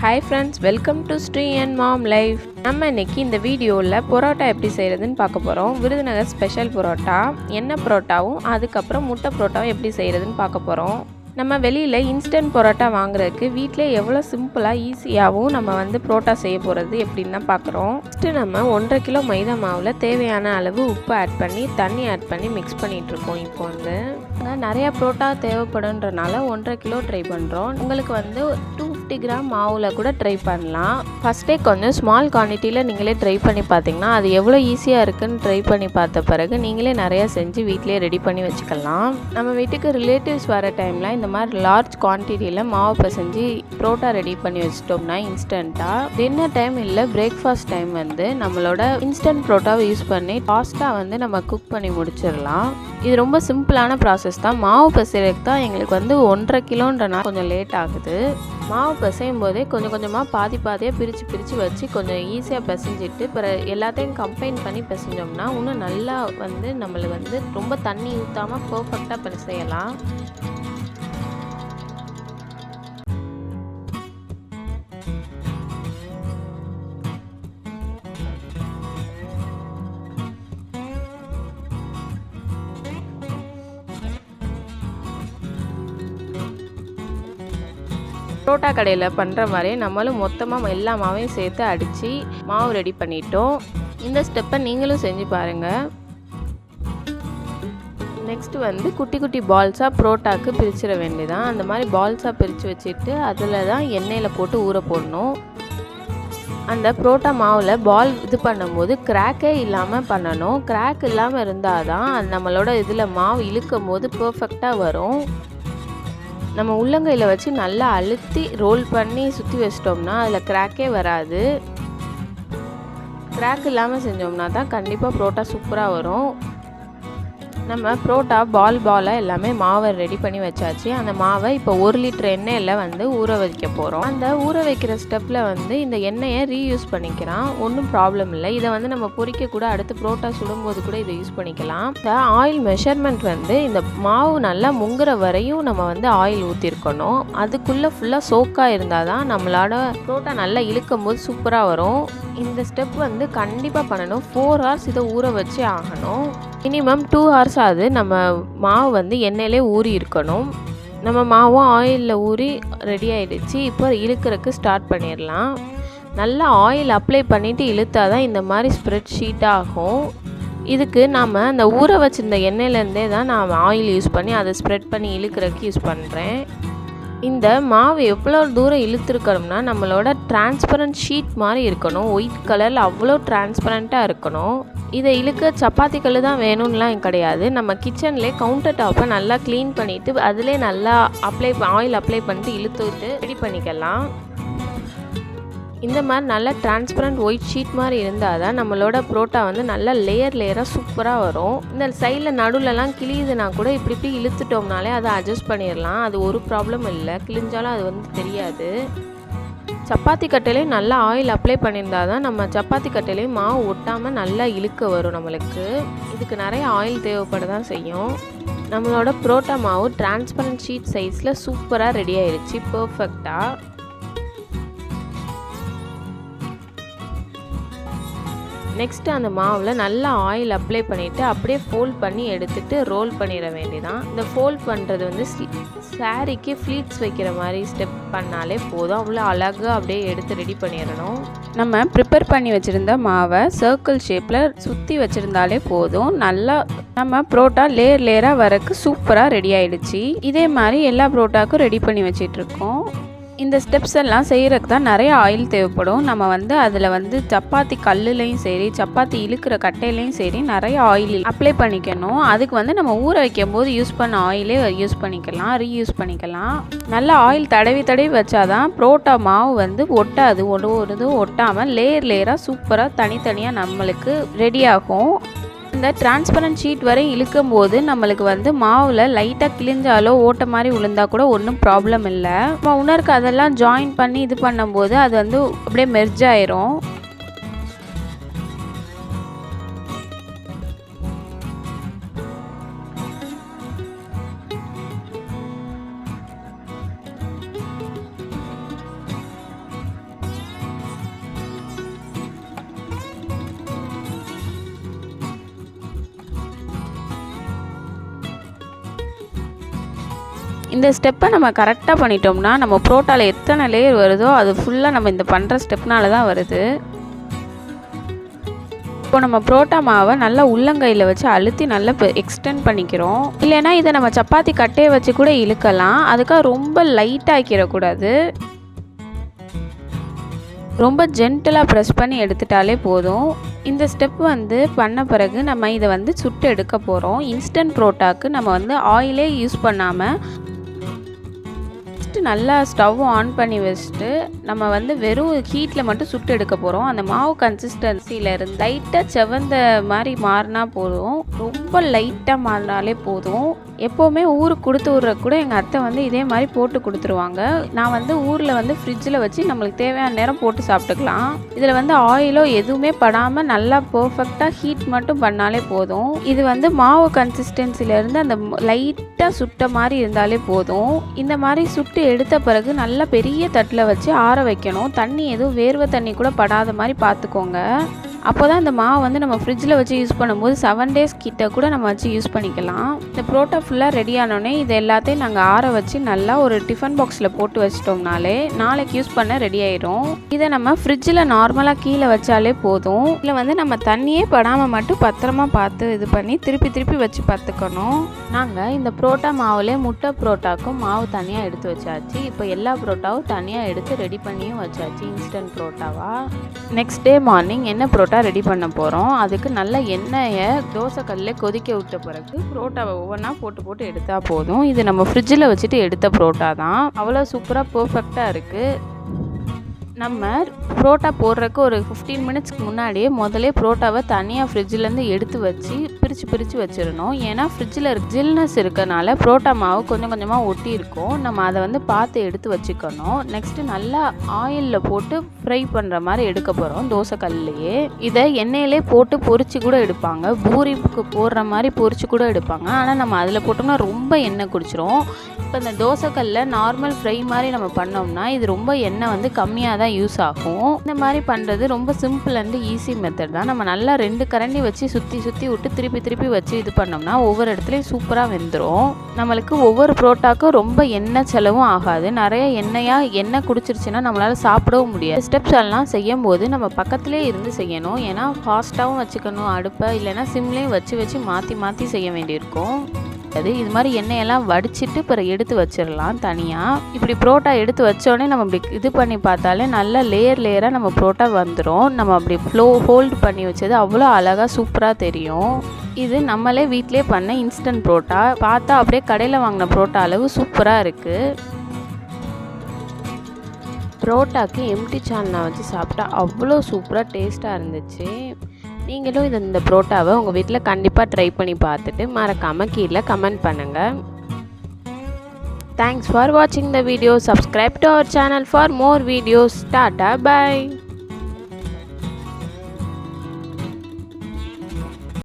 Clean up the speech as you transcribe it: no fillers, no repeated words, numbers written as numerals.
Hi friends, welcome to Sri and Mom Life. நம்ம இன்னைக்கு இந்த வீடியோவில் பரோட்டா எப்படி செய்கிறதுன்னு பார்க்க போகிறோம். விருதுநகர் ஸ்பெஷல் பரோட்டா, எண்ணெய் பரோட்டாவும் அதுக்கப்புறம் முட்டை பரோட்டாவும் எப்படி செய்கிறதுன்னு பார்க்க போகிறோம். நம்ம வெளியில் இன்ஸ்டன்ட் பரோட்டா வாங்குறதுக்கு வீட்டிலே எவ்வளோ சிம்பிளாக ஈஸியாகவும் நம்ம பரோட்டா செய்ய போகிறது எப்படின்னு தான் பார்க்குறோம். ஃபஸ்ட்டு நம்ம 1.5 கிலோ மைதா மாவில் தேவையான அளவு உப்பு ஆட் பண்ணி தண்ணி ஆட் பண்ணி மிக்ஸ் பண்ணிகிட்ருக்கோம். இப்போ நிறையா பரோட்டா தேவைப்படுன்றனால 1.5 கிலோ ட்ரை பண்ணுறோம். உங்களுக்கு 250 கிராம் மாவில் கூட ட்ரை பண்ணலாம். ஃபஸ்ட்டே கொஞ்சம் ஸ்மால் குவான்டிட்டியில் நீங்களே ட்ரை பண்ணி பார்த்தீங்கன்னா அது எவ்வளோ ஈஸியாக இருக்குன்னு ட்ரை பண்ணி பார்த்த பிறகு நீங்களே நிறையா செஞ்சு வீட்டிலே ரெடி பண்ணி வச்சுக்கலாம். நம்ம வீட்டுக்கு ரிலேட்டிவ்ஸ் வர டைமில் இந்த மாதிரி லார்ஜ் குவான்டிட்டியில் மாவு பிசைஞ்சு பரோட்டா ரெடி பண்ணி வச்சிட்டோம்னா இன்ஸ்டண்ட்டாக டின்னர் டைம் இல்லை பிரேக்ஃபாஸ்ட் டைம் நம்மளோட இன்ஸ்டன்ட் பரோட்டாவை யூஸ் பண்ணி ஃபாஸ்ட்டாக நம்ம குக் பண்ணி முடிச்சிடலாம். இது ரொம்ப சிம்பிளான ப்ராசஸ் தான். மாவு பிசைறதுக்கு தான் எங்களுக்கு 1.5 கிலோன்றனால கொஞ்சம் லேட் ஆகுது. மாவு பிசையும் போதே கொஞ்சம் கொஞ்சமாக பாதியாக பிரித்து வச்சு கொஞ்சம் ஈஸியாக பிசைஞ்சிட்டு பிறகு எல்லாத்தையும் கம்பைன் பண்ணி பிசைஞ்சோம்னா இன்னும் நல்லா நம்மளுக்கு ரொம்ப தண்ணி ஊற்றாமல் பர்ஃபெக்டாக பிசையலாம். பரோட்டா கடையில் பண்ணுற மாதிரி நம்மளும் மொத்தமாக எல்லா மாவையும் சேர்த்து அடித்து மாவு ரெடி பண்ணிட்டோம். இந்த ஸ்டெப்பை நீங்களும் செஞ்சு பாருங்கள். நெக்ஸ்ட்டு குட்டி குட்டி பால்ஸாக பரோட்டாவுக்கு பிரிச்சிட வேண்டியதான். அந்த மாதிரி பால்ஸாக பிரித்து வச்சுட்டு அதில் தான் எண்ணெயில் போட்டு ஊற போடணும். அந்த பரோட்டா மாவில் பால் பண்ணும்போது கிராக்கே இல்லாமல் பண்ணணும். கிராக் இல்லாமல் இருந்தால் தான் அது நம்மளோட இதில் மாவு இழுக்கும் போது பர்ஃபெக்டாக வரும். நம்ம உள்ளங்கையில் வச்சு நல்லா அழுத்தி ரோல் பண்ணி சுற்றி வச்சிட்டோம்னா அதில் கிராக்கே வராது. கிராக் இல்லாமல் செஞ்சோம்னா தான் கண்டிப்பாக பரோட்டா சூப்பராக வரும். நம்ம பரோட்டா பாலாக எல்லாமே மாவை ரெடி பண்ணி வச்சாச்சு. அந்த மாவை இப்போ 1 லிட்டர் எண்ணெயில் ஊற வைக்க போகிறோம். அந்த ஊற வைக்கிற ஸ்டெப்பில் இந்த எண்ணெயை ரீயூஸ் பண்ணிக்கலாம். ஒன்றும் ப்ராப்ளம் இல்லை. இதை நம்ம பொரிக்க கூட அடுத்து பரோட்டா சுடும்போது கூட இதை யூஸ் பண்ணிக்கலாம். இந்த ஆயில் மெஷர்மெண்ட் இந்த மாவு நல்லா முங்குற வரையும் நம்ம ஆயில் ஊற்றிருக்கணும். அதுக்குள்ளே ஃபுல்லாக சோக்காக இருந்தால் தான் நம்மளோட பரோட்டா நல்லா இழுக்கும் போது சூப்பராக வரும். இந்த ஸ்டெப் கண்டிப்பாக பண்ணணும். 4 ஹவர்ஸ் இதை ஊற வச்சு ஆகணும். மினிமம் 2 ஹவர்ஸ் ஆகுது நம்ம மாவு எண்ணெயிலே ஊறி இருக்கணும். நம்ம மாவும் ஆயிலில் ஊறி ரெடி ஆகிடுச்சு. இப்போ இழுக்கிறதுக்கு ஸ்டார்ட் பண்ணிடலாம். நல்லா ஆயில் அப்ளை பண்ணிவிட்டு இழுத்தா தான் இந்த மாதிரி ஸ்ப்ரெட் ஷீட்டாக ஆகும். இதுக்கு நாம் அந்த ஊற வச்சுருந்த எண்ணெயிலேருந்தே தான் நான் ஆயில் யூஸ் பண்ணி அதை ஸ்ப்ரெட் பண்ணி இழுக்கிறதுக்கு யூஸ் பண்ணுறேன். இந்த மாவு எவ்வளோ தூரம் இழுத்துருக்கணும்னா நம்மளோட டிரான்ஸ்பரண்ட் ஷீட் மாதிரி இருக்கணும். ஒயிட் கலரில் அவ்வளோ டிரான்ஸ்பரண்ட்டாக இருக்கணும். இதை இழுக்க சப்பாத்தி கல் தான் வேணும்லாம் கிடையாது. நம்ம கிச்சன்லேயே கவுண்டர் டாப்பை நல்லா க்ளீன் பண்ணிவிட்டு அதிலே நல்லா ஆயில் அப்ளை பண்ணிட்டு இழுத்துட்டு ரெடி பண்ணிக்கலாம். இந்த மாதிரி நல்லா டிரான்ஸ்பரண்ட் ஒயிட் ஷீட் மாதிரி இருந்தால் தான் நம்மளோட பரோட்டா நல்லா லேயராக சூப்பராக வரும். இந்த சைடில் நடுவில்லாம் கிழியுதுன்னா கூட இப்படி இழுத்துட்டோம்னாலே அதை அட்ஜஸ்ட் பண்ணிடலாம். அது ஒரு ப்ராப்ளம் இல்லை. கிழிஞ்சாலும் அது தெரியாது. சப்பாத்தி கட்டையிலையும் நல்லா ஆயில் அப்ளை பண்ணியிருந்தால் தான் நம்ம சப்பாத்தி கட்டையிலையும் மாவு ஒட்டாமல் நல்லா இழுக்க வரும். நம்மளுக்கு இதுக்கு நிறைய ஆயில் தேவைப்பட தான் செய்யும். நம்மளோட பரோட்டா மாவு டிரான்ஸ்பரண்ட் ஷீட் சைஸில் சூப்பராக ரெடி ஆயிடுச்சு பர்ஃபெக்டாக. நெக்ஸ்ட்டு அந்த மாவில் நல்லா ஆயில் அப்ளை பண்ணிவிட்டு அப்படியே ஃபோல்ட் பண்ணி எடுத்துகிட்டு ரோல் பண்ணிட வேண்டியதான். இந்த ஃபோல்ட் பண்ணுறது சாரீக்கு ஃப்ளீட்ஸ் வைக்கிற மாதிரி ஸ்டெப் பண்ணாலே போதும். அவ்வளோ அழகாக அப்படியே எடுத்து ரெடி பண்ணிடணும். நம்ம ப்ரிப்பேர் பண்ணி வச்சுருந்த மாவை சர்க்கிள் ஷேப்பில் சுற்றி வச்சுருந்தாலே போதும். நல்லா நம்ம பரோட்டா லேயராக வரக்கு சூப்பராக ரெடி ஆகிடுச்சு. இதே மாதிரி எல்லா பரோட்டாவுக்கும் ரெடி பண்ணி வச்சிட்ருக்கோம். இந்த ஸ்டெப்ஸ் எல்லாம் செய்கிறதுக்கு தான் நிறைய ஆயில் தேவைப்படும். நம்ம அதில் சப்பாத்தி கல்லுலையும் சரி சப்பாத்தி இழுக்கிற கட்டையிலையும் சரி நிறைய ஆயில் அப்ளை பண்ணிக்கணும். அதுக்கு நம்ம ஊற வைக்கும் போது யூஸ் பண்ண ஆயிலே யூஸ் பண்ணிக்கலாம், ரீயூஸ் பண்ணிக்கலாம். நல்லா ஆயில் தடவி வச்சாதான் பரோட்டா மாவு ஒட்டாது. ஒரு இதுவும் ஒட்டாமல் லேயராக சூப்பராக தனித்தனியாக நம்மளுக்கு ரெடி ஆகும். இந்த டிரான்ஸ்பரண்ட் ஷீட் வரை இழுக்கும் போது நம்மளுக்கு மாவில் லைட்டாக கிழிஞ்சாலோ ஓட்ட மாதிரி விழுந்தால் கூட ஒன்றும் ப்ராப்ளம் இல்லை. நம்ம உணருக்கு அதெல்லாம் ஜாயின் பண்ணி இது பண்ணும்போது அது அப்படியே மெர்ஜ் ஆயிரும். இந்த ஸ்டெப்பை நம்ம கரெக்டாக பண்ணிட்டோம்னா நம்ம புரோட்டாவில் எத்தனை லேயர் வருதோ அது ஃபுல்லாக நம்ம இந்த பண்ணுற ஸ்டெப்னால தான் வருது. இப்போ நம்ம புரோட்டா மாவை நல்லா உள்ளங்கையில் வச்சு அழுத்தி நல்லா எக்ஸ்டெண்ட் பண்ணிக்கிறோம். இல்லைன்னா இதை நம்ம சப்பாத்தி கட்டையை வச்சு கூட இழுக்கலாம். அதுக்காக ரொம்ப லைட்டாக ஆக்கிடக்கூடாது. ரொம்ப ஜென்டலாக ப்ரெஸ் பண்ணி எடுத்துட்டாலே போதும். இந்த ஸ்டெப் பண்ண பிறகு நம்ம இதை சுட்டு எடுக்க போகிறோம். இன்ஸ்டன்ட் புரோட்டாக்கு நம்ம ஆயிலே யூஸ் பண்ணாமல் நல்லா ஸ்டவ் ஆன் பண்ணி வச்சுட்டு நம்ம வெறும் ஹீட்டில் மட்டும் சுட்டு எடுக்க போகிறோம். அந்த மாவு கன்சிஸ்டன்சியில் இருந்து லைட்டாக செவந்த மாதிரி மாறினா போதும். ரொம்ப லைட்டாக மாறினாலே போதும். எப்போவுமே ஊருக்கு கொடுத்து விட்ற கூட எங்கள் அத்தை இதே மாதிரி போட்டு கொடுத்துருவாங்க. நான் ஊரில் ஃப்ரிட்ஜில் வச்சு நம்மளுக்கு தேவையான நேரம் போட்டு சாப்பிட்டுக்கலாம். இதில் ஆயிலோ எதுவுமே படாமல் நல்லா பர்ஃபெக்டாக ஹீட் மட்டும் பண்ணாலே போதும். இது மாவு கன்சிஸ்டன்சிலேருந்து அந்த லைட்டாக சுட்ட மாதிரி இருந்தாலே போதும். இந்த மாதிரி சுட்டு எடுத்த பிறகு நல்லா பெரிய தட்டில் வச்சு ஆற வைக்கணும். தண்ணி எதுவும் வேர்வை தண்ணி கூட படாத மாதிரி பார்த்துக்கோங்க. அப்போ தான் இந்த மாவு நம்ம ஃப்ரிட்ஜில் வச்சு யூஸ் பண்ணும்போது 7 days கிட்ட கூட நம்ம வச்சு யூஸ் பண்ணிக்கலாம். இந்த புரோட்டா ஃபுல்லாக ரெடி ஆனோடனே இது எல்லாத்தையும் நாங்கள் ஆற வச்சு நல்லா ஒரு டிஃபன் பாக்ஸில் போட்டு வச்சிட்டோம்னாலே நாளைக்கு யூஸ் பண்ண ரெடி ஆயிடும். இதை நம்ம ஃப்ரிட்ஜில் நார்மலாக கீழே வச்சாலே போதும். இதில் நம்ம தண்ணியே படாமல் மட்டும் பத்திரமா பார்த்து இது பண்ணி திருப்பி வச்சு பார்த்துக்கணும். நாங்கள் இந்த புரோட்டா மாவுலேயே முட்டை புரோட்டாக்கும் மாவு தனியாக எடுத்து வச்சாச்சு. இப்போ எல்லா புரோட்டாவும் தனியாக எடுத்து ரெடி பண்ணியும் வச்சாச்சு இன்ஸ்டன்ட் புரோட்டாவா. நெக்ஸ்ட் டே மார்னிங் என்ன புரோட்டா ரெடி பண்ண போகிறோம். அதுக்கு நல்ல எண்ணெயை தோசைக்கல்லில் கொதிக்க விட்ட பிறகு புரோட்டாவை ஒவ்வொன்றா போட்டு எடுத்தால் போதும். இது நம்ம ஃப்ரிட்ஜில் வச்சுட்டு எடுத்த புரோட்டா தான். அவ்வளோ சூப்பராக பர்ஃபெக்டாக இருக்குது. நம்ம புரோட்டா போடுறதுக்கு ஒரு 15 மினிட்ஸ்க்கு முன்னாடியே முதலே புரோட்டாவை தனியாக ஃப்ரிட்ஜிலேருந்து எடுத்து வச்சு பிரித்து வச்சிடணும். ஏன்னா ஃப்ரிட்ஜில் ஜில்னஸ் இருக்கனால புரோட்டா மாவு கொஞ்சம் கொஞ்சமாக ஒட்டி இருக்கும். நம்ம அதை பார்த்து எடுத்து வச்சுக்கணும். நெக்ஸ்ட்டு நல்லா ஆயிலில் போட்டு ஃப்ரை பண்ணுற மாதிரி எடுக்க போகிறோம் தோசைக்கல்லையே. இதை எண்ணெயிலே போட்டு பொரிச்சு கூட எடுப்பாங்க. பூரிக்கு போடுற மாதிரி பொரிச்சு கூட எடுப்பாங்க. ஆனால் நம்ம அதில் போட்டோம்னா ரொம்ப எண்ணெய் குடிச்சிரும். இப்போ இந்த தோசைக்கல்லில் நார்மல் ஃப்ரை மாதிரி நம்ம பண்ணோம்னா இது ரொம்ப எண்ணெய் கம்மியாக தான் யூஸ் ஆகும். இந்த மாதிரி பண்ணுறது ரொம்ப சிம்பிள் அண்ட் ஈஸி மெத்தட் தான். நம்ம நல்லா 2 கரண்டி வச்சு சுற்றி விட்டு திருப்பி வச்சு இது பண்ணோம்னா ஒவ்வொரு இடத்துலையும் சூப்பராக வெந்துடும். நம்மளுக்கு ஒவ்வொரு புரோட்டாக்கும் ரொம்ப எண்ணெய் செலவும் ஆகாது. நிறைய எண்ணெய் குடிச்சிருச்சுன்னா நம்மளால் சாப்பிடவும் முடியாது. ஸ்டெப்ஸ் எல்லாம் செய்யும் போது நம்ம பக்கத்துலேயே இருந்து செய்யணும். ஏன்னா ஃபாஸ்ட்டாகவும் வச்சுக்கணும் அடுப்பை, இல்லைன்னா சிம்லேயும் வச்சு மாற்றி செய்ய வேண்டியிருக்கும். இது மாதிரி எண்ணெயெல்லாம் வடிச்சிட்டு பிறகு எடுத்து வச்சிடலாம் தனியாக. இப்படி புரோட்டா எடுத்து வச்சோடனே நம்ம இப்படி இது பண்ணி பார்த்தாலே நல்லா லேயராக நம்ம புரோட்டா வந்துடும். நம்ம அப்படி ஹோல்டு பண்ணி வச்சது அவ்வளோ அழகாக சூப்பராக தெரியும். இது நம்மளே வீட்டிலே பண்ண இன்ஸ்டன்ட் புரோட்டா. பார்த்தா அப்படியே கடையில் வாங்கின புரோட்டா அளவு சூப்பராக இருக்குது. புரோட்டாக்கு எம்டி சால்னா வச்சு சாப்பிட்டா அவ்வளோ சூப்பராக டேஸ்ட்டாக இருந்துச்சு. நீங்களும் இந்த புரோட்டாவை உங்கள் வீட்டில் கண்டிப்பாக ட்ரை பண்ணி பார்த்துட்டு மறக்காமல் கீழே கமெண்ட் பண்ணுங்கள். தேங்க்ஸ் ஃபார் வாட்சிங் the video. Subscribe to our channel for more videos. டாட்டா, பை.